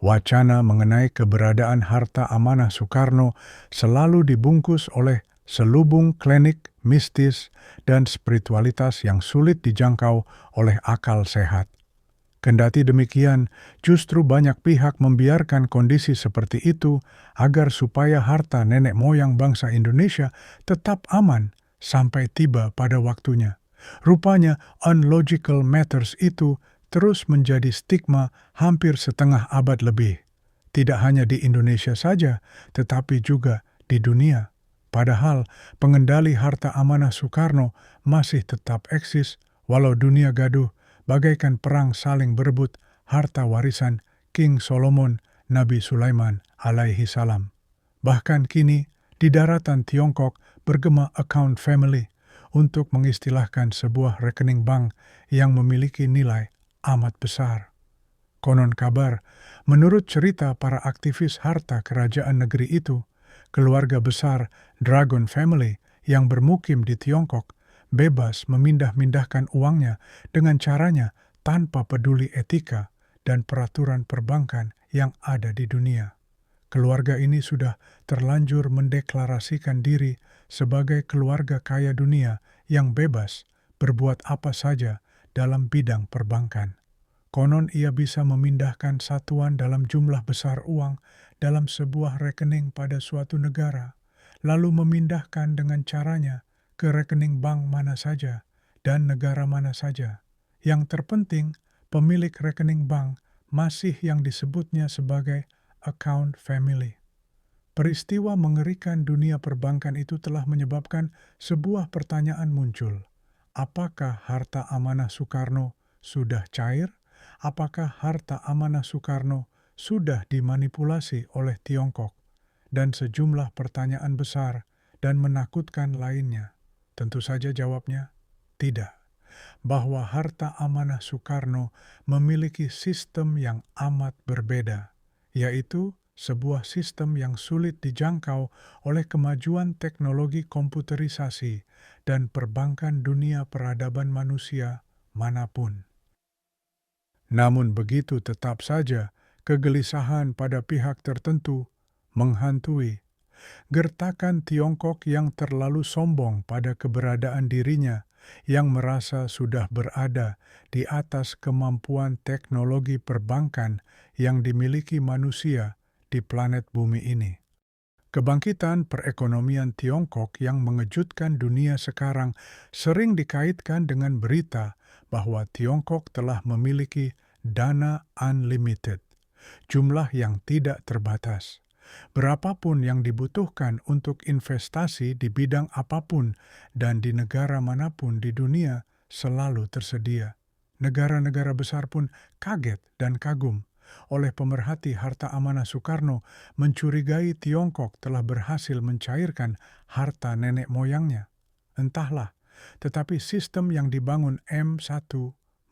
Wacana mengenai keberadaan harta amanah Soekarno selalu dibungkus oleh selubung klinik, mistis, dan spiritualitas yang sulit dijangkau oleh akal sehat. Kendati demikian, justru banyak pihak membiarkan kondisi seperti itu agar supaya harta nenek moyang bangsa Indonesia tetap aman sampai tiba pada waktunya. Rupanya unlogical matters itu terus menjadi stigma hampir setengah abad lebih. Tidak hanya di Indonesia saja, tetapi juga di dunia. Padahal pengendali harta amanah Soekarno masih tetap eksis walau dunia gaduh bagaikan perang saling berebut harta warisan King Solomon Nabi Sulaiman alaihi salam. Bahkan kini di daratan Tiongkok bergema account family untuk mengistilahkan sebuah rekening bank yang memiliki nilai amat besar. Konon kabar, menurut cerita para aktivis harta kerajaan negeri itu, keluarga besar Dragon Family yang bermukim di Tiongkok bebas memindah-mindahkan uangnya dengan caranya tanpa peduli etika dan peraturan perbankan yang ada di dunia. Keluarga ini sudah terlanjur mendeklarasikan diri sebagai keluarga kaya dunia yang bebas berbuat apa saja dalam bidang perbankan. Konon ia bisa memindahkan satuan dalam jumlah besar uang dalam sebuah rekening pada suatu negara, lalu memindahkan dengan caranya ke rekening bank mana saja dan negara mana saja. Yang terpenting, pemilik rekening bank masih yang disebutnya sebagai account family. Peristiwa mengerikan dunia perbankan itu telah menyebabkan sebuah pertanyaan muncul. Apakah harta amanah Soekarno sudah cair? Apakah harta amanah Soekarno sudah dimanipulasi oleh Tiongkok? Dan sejumlah pertanyaan besar dan menakutkan lainnya. Tentu saja jawabnya tidak. Bahwa harta amanah Soekarno memiliki sistem yang amat berbeda, yaitu sebuah sistem yang sulit dijangkau oleh kemajuan teknologi komputerisasi dan perbankan dunia peradaban manusia manapun. Namun begitu tetap saja kegelisahan pada pihak tertentu menghantui. Gertakan Tiongkok yang terlalu sombong pada keberadaan dirinya, yang merasa sudah berada di atas kemampuan teknologi perbankan yang dimiliki manusia di planet bumi ini. Kebangkitan perekonomian Tiongkok yang mengejutkan dunia sekarang sering dikaitkan dengan berita bahwa Tiongkok telah memiliki dana unlimited, jumlah yang tidak terbatas. Berapapun yang dibutuhkan untuk investasi di bidang apapun dan di negara manapun di dunia selalu tersedia. Negara-negara besar pun kaget dan kagum oleh pemerhati harta amanah Soekarno mencurigai Tiongkok telah berhasil mencairkan harta nenek moyangnya. Entahlah, tetapi sistem yang dibangun M1,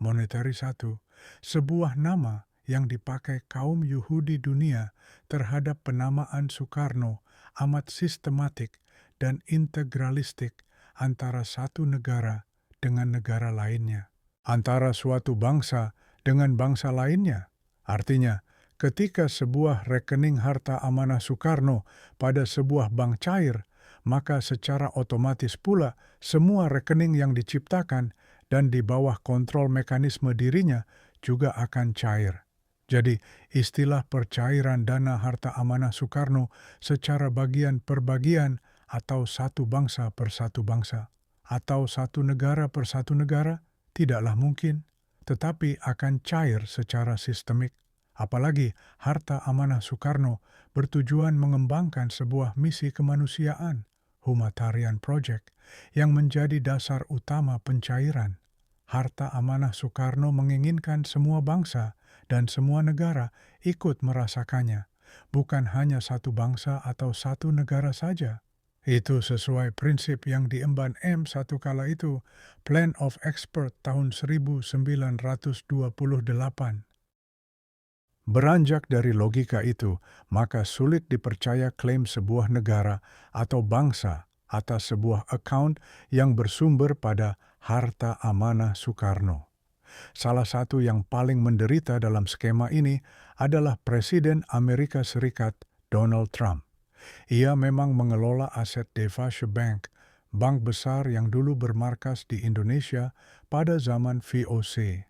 Monetary 1, sebuah nama yang dipakai kaum Yahudi dunia terhadap penamaan Soekarno amat sistematik dan integralistik antara satu negara dengan negara lainnya, antara suatu bangsa dengan bangsa lainnya. Artinya, ketika sebuah rekening harta amanah Soekarno pada sebuah bank cair, maka secara otomatis pula semua rekening yang diciptakan dan di bawah kontrol mekanisme dirinya juga akan cair. Jadi, istilah percairan dana harta amanah Soekarno secara bagian per bagian atau satu bangsa per satu bangsa atau satu negara per satu negara tidaklah mungkin, tetapi akan cair secara sistemik. Apalagi harta amanah Soekarno bertujuan mengembangkan sebuah misi kemanusiaan, humanitarian project, yang menjadi dasar utama pencairan. Harta amanah Soekarno menginginkan semua bangsa dan semua negara ikut merasakannya, bukan hanya satu bangsa atau satu negara saja. Itu sesuai prinsip yang diemban M1 kala itu, Plan of Expert tahun 1928. Beranjak dari logika itu, maka sulit dipercaya klaim sebuah negara atau bangsa atas sebuah account yang bersumber pada harta amanah Soekarno. Salah satu yang paling menderita dalam skema ini adalah Presiden Amerika Serikat Donald Trump. Ia memang mengelola aset Deutsche Bank, bank besar yang dulu bermarkas di Indonesia pada zaman VOC.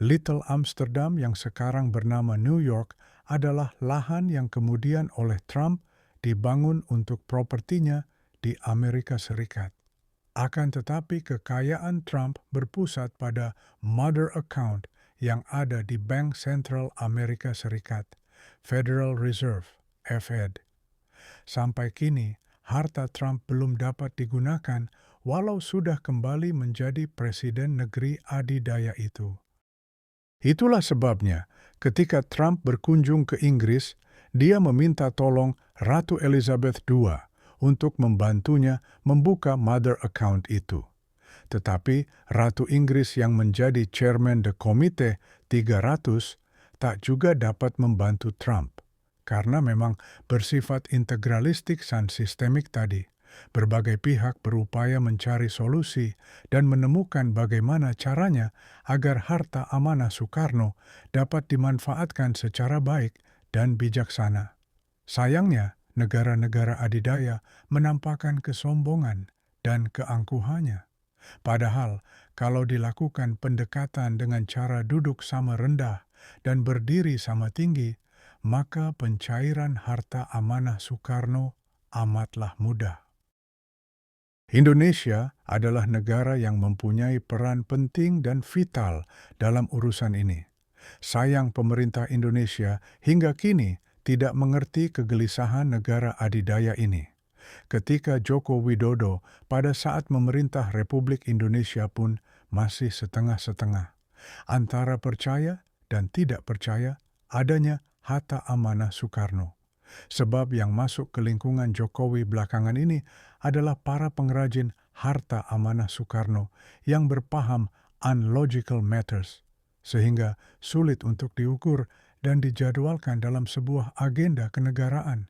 Little Amsterdam yang sekarang bernama New York adalah lahan yang kemudian oleh Trump dibangun untuk propertinya di Amerika Serikat. Akan tetapi kekayaan Trump berpusat pada mother account yang ada di Bank Sentral Amerika Serikat, Federal Reserve, Fed. Sampai kini, harta Trump belum dapat digunakan walau sudah kembali menjadi presiden negeri adidaya itu. Itulah sebabnya, ketika Trump berkunjung ke Inggris, dia meminta tolong Ratu Elizabeth II untuk membantunya membuka mother account itu. Tetapi Ratu Inggris yang menjadi chairman the Komite 300 tak juga dapat membantu Trump, karena memang bersifat integralistik dan sistemik tadi. Berbagai pihak berupaya mencari solusi dan menemukan bagaimana caranya agar harta amanah Soekarno dapat dimanfaatkan secara baik dan bijaksana. Sayangnya, negara-negara adidaya menampakkan kesombongan dan keangkuhannya. Padahal, kalau dilakukan pendekatan dengan cara duduk sama rendah dan berdiri sama tinggi, maka pencairan harta amanah Soekarno amatlah mudah. Indonesia adalah negara yang mempunyai peran penting dan vital dalam urusan ini. Sayang pemerintah Indonesia hingga kini tidak mengerti kegelisahan negara adidaya ini. Ketika Joko Widodo pada saat memerintah Republik Indonesia pun masih setengah-setengah, antara percaya dan tidak percaya adanya harta amanah Soekarno. Sebab yang masuk ke lingkungan Jokowi belakangan ini adalah para pengrajin harta amanah Soekarno yang berpaham unlogical matters, sehingga sulit untuk diukur dan dijadwalkan dalam sebuah agenda kenegaraan.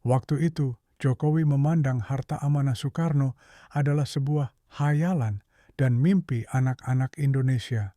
Waktu itu, Jokowi memandang harta amanah Soekarno adalah sebuah hayalan dan mimpi anak-anak Indonesia.